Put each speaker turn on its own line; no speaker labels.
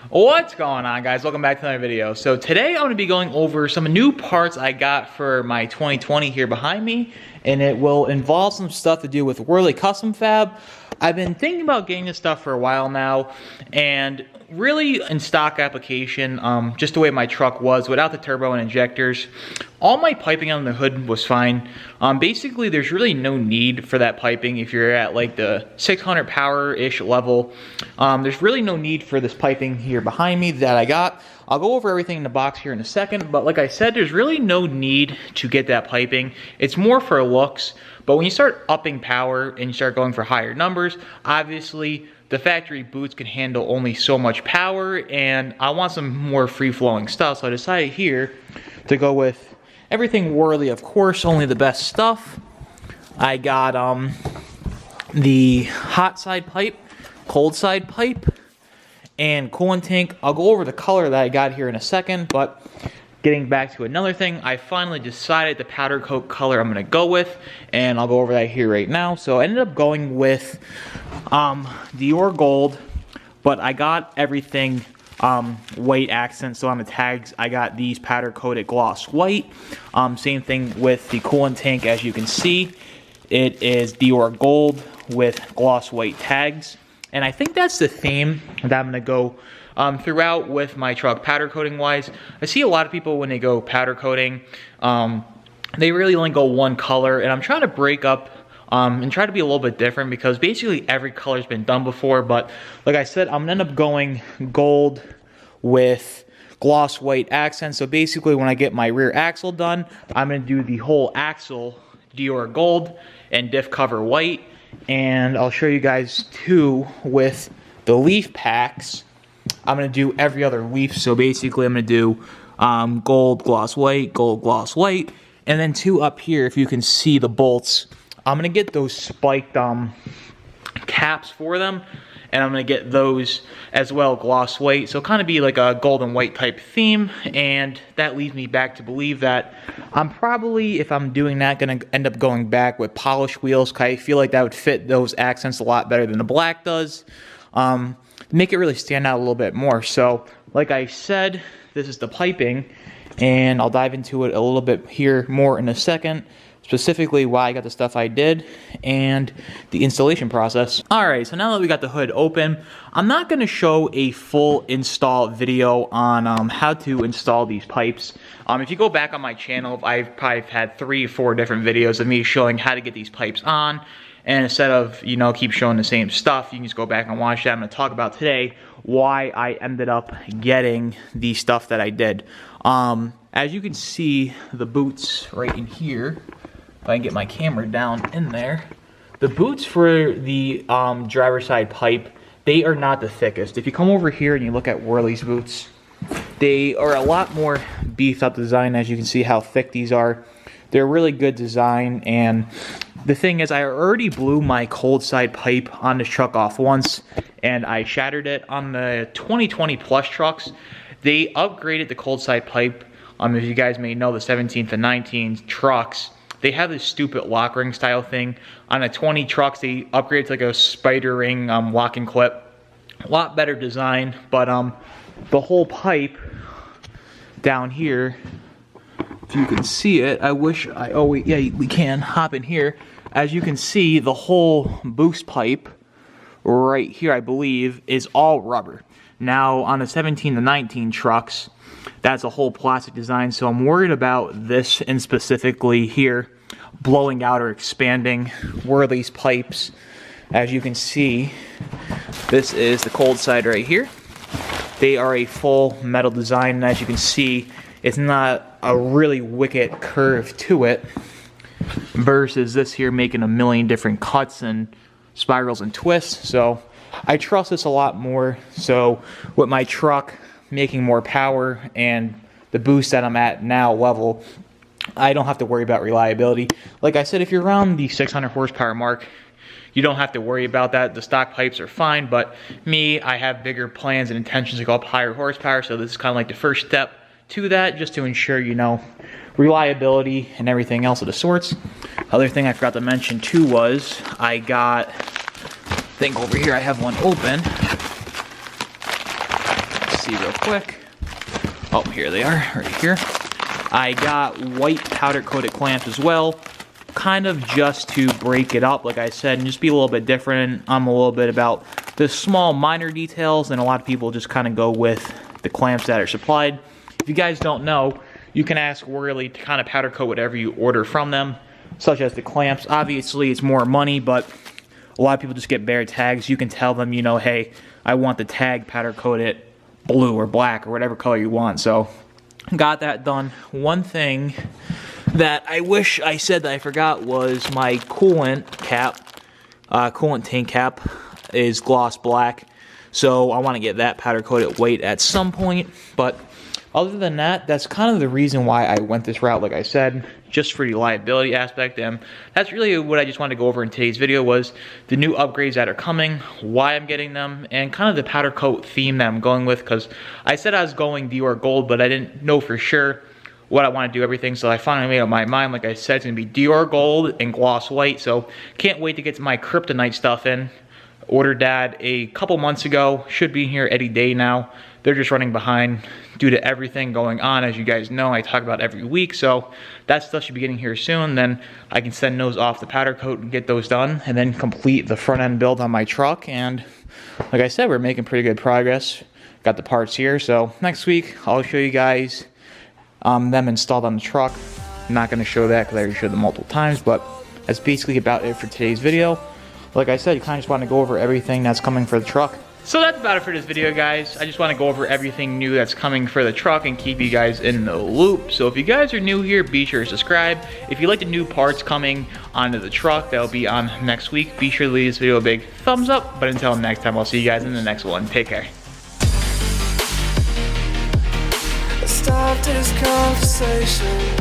What's going on, guys? Welcome back to another video. So today I'm going to be going over some new parts I got for my 2020 here behind me, and it will involve some stuff to do with Wehrli Custom Fab. I've been thinking about getting this stuff for a while now, and really in stock application, just the way my truck was without the turbo and injectors, all my piping on the hood was fine. Basically, there's really no need for that piping if you're at like the 600 power-ish level. There's really no need for this piping here behind me that I got. I'll go over everything in the box here in a second, but like I said, there's really no need to get that piping. It's more for looks, but when you start upping power and you start going for higher numbers, obviously the factory boots can handle only so much power, and I want some more free-flowing stuff, so I decided here to go with everything Wehrli, of course, only the best stuff. I got the hot side pipe, cold side pipe, and coolant tank. I'll go over the color that I got here in a second, but getting back to another thing, I finally decided the powder coat color I'm going to go with, and I'll go over that here right now. So I ended up going with Dior Gold, but I got everything white accent. So on the tags, I got these powder coated gloss white. Same thing with the coolant tank. As you can see, it is Dior Gold with gloss white tags. And I think that's the theme that I'm going to go throughout with my truck powder coating wise. I see a lot of people when they go powder coating, they really only go one color, and I'm trying to break up and try to be a little bit different because basically every color's been done before. But like I said, I'm gonna end up going gold with gloss white accents. So basically when I get my rear axle done, I'm gonna do the whole axle Dior Gold and diff cover white. And I'll show you guys too with the leaf packs. I'm going to do every other leaf. So basically I'm going to do gold gloss white, and then two up here, if you can see the bolts, I'm going to get those spiked caps for them, and I'm going to get those as well gloss white. So kind of be like a gold and white type theme, and that leads me back to believe that I'm probably, if I'm doing that, going to end up going back with polished wheels, because I feel like that would fit those accents a lot better than the black does. Make it really stand out a little bit more. So like I said, this is the piping, and I'll dive into it a little bit here more in a second, specifically why I got the stuff I did and the installation process. Alright, so now that we got the hood open, I'm not going to show a full install video on how to install these pipes. If you go back on my channel, I've probably had 3 or 4 different videos of me showing how to get these pipes on. And instead of, you know, keep showing the same stuff, you can just go back and watch that. I'm going to talk about today why I ended up getting the stuff that I did. As you can see, the boots right in here, if I can get my camera down in there, the boots for the driver's side pipe, they are not the thickest. If you come over here and you look at Wehrli's boots, they are a lot more beefed up design. As you can see how thick these are. They're really good design, and the thing is, I already blew my cold side pipe on this truck off once, and I shattered it on the 2020 Plus trucks. They upgraded the cold side pipe. If you guys may know, the 17th and 19th trucks, they have this stupid lock ring style thing. On the 20 trucks, they upgraded to like a spider ring lock and clip. A lot better design, but the whole pipe down here, if you can see it, I wish I, oh yeah, we can hop in here. As you can see, the whole boost pipe right here, I believe, is all rubber. Now, on the 17 to 19 trucks, that's a whole plastic design, so I'm worried about this, and specifically here, blowing out or expanding Wehrli's pipes. As you can see, this is the cold side right here. They are a full metal design, and as you can see, it's not a really wicked curve to it, versus this here making a million different cuts and spirals and twists. So I trust this a lot more. So with my truck making more power and the boost that I'm at now level, I don't have to worry about reliability. Like I said, if you're around the 600 horsepower mark, you don't have to worry about that. The stock pipes are fine, but me, I have bigger plans and intentions to go up higher horsepower, so this is kind of like the first step to that, just to ensure, you know, reliability and everything else of the sorts. Other thing I forgot to mention too was I got, I think over here I have one open. see real quick. Oh, here they are, right here. I got white powder coated clamps as well, kind of just to break it up, like I said, and just be a little bit different. I'm a little bit about the small minor details, and a lot of people just kind of go with the clamps that are supplied. If you guys don't know, you can ask Wehrli to kind of powder coat whatever you order from them, such as the clamps. Obviously, it's more money, but a lot of people just get bare tags. You can tell them, you know, hey, I want the tag powder coated blue or black or whatever color you want. So got that done. One thing that I wish I said that I forgot was my coolant cap, coolant tank cap is gloss black. So I want to get that powder coated white at some point. But other than that, that's kind of the reason why I went this route, like I said, just for the liability aspect. And that's really what I just wanted to go over in today's video, was the new upgrades that are coming, why I'm getting them, and kind of the powder coat theme that I'm going with, because I said I was going Dior Gold, but I didn't know for sure what I want to do everything, so I finally made up my mind. Like I said, it's going to be Dior Gold and gloss white, so can't wait to get my kryptonite stuff in. Ordered that a couple months ago, should be here any day now. They're just running behind due to everything going on, as you guys know I talk about every week, so that stuff should be getting here soon. Then I can send those off the powder coat and get those done, and then complete the front end build on my truck. And like I said, we're making pretty good progress. Got the parts here, so next week I'll show you guys them installed on the truck. I'm not going to show that because I already showed them multiple times, but that's basically about it for today's video. Like I said, you kind of just want to go over everything that's coming for the truck. So that's about it for this video, guys. I just want to go over everything new that's coming for the truck and keep you guys in the loop. So if you guys are new here, be sure to subscribe. If you like the new parts coming onto the truck, that'll be on next week. Be sure to leave this video a big thumbs up. But until next time, I'll see you guys in the next one. Take care.
Stop this conversation.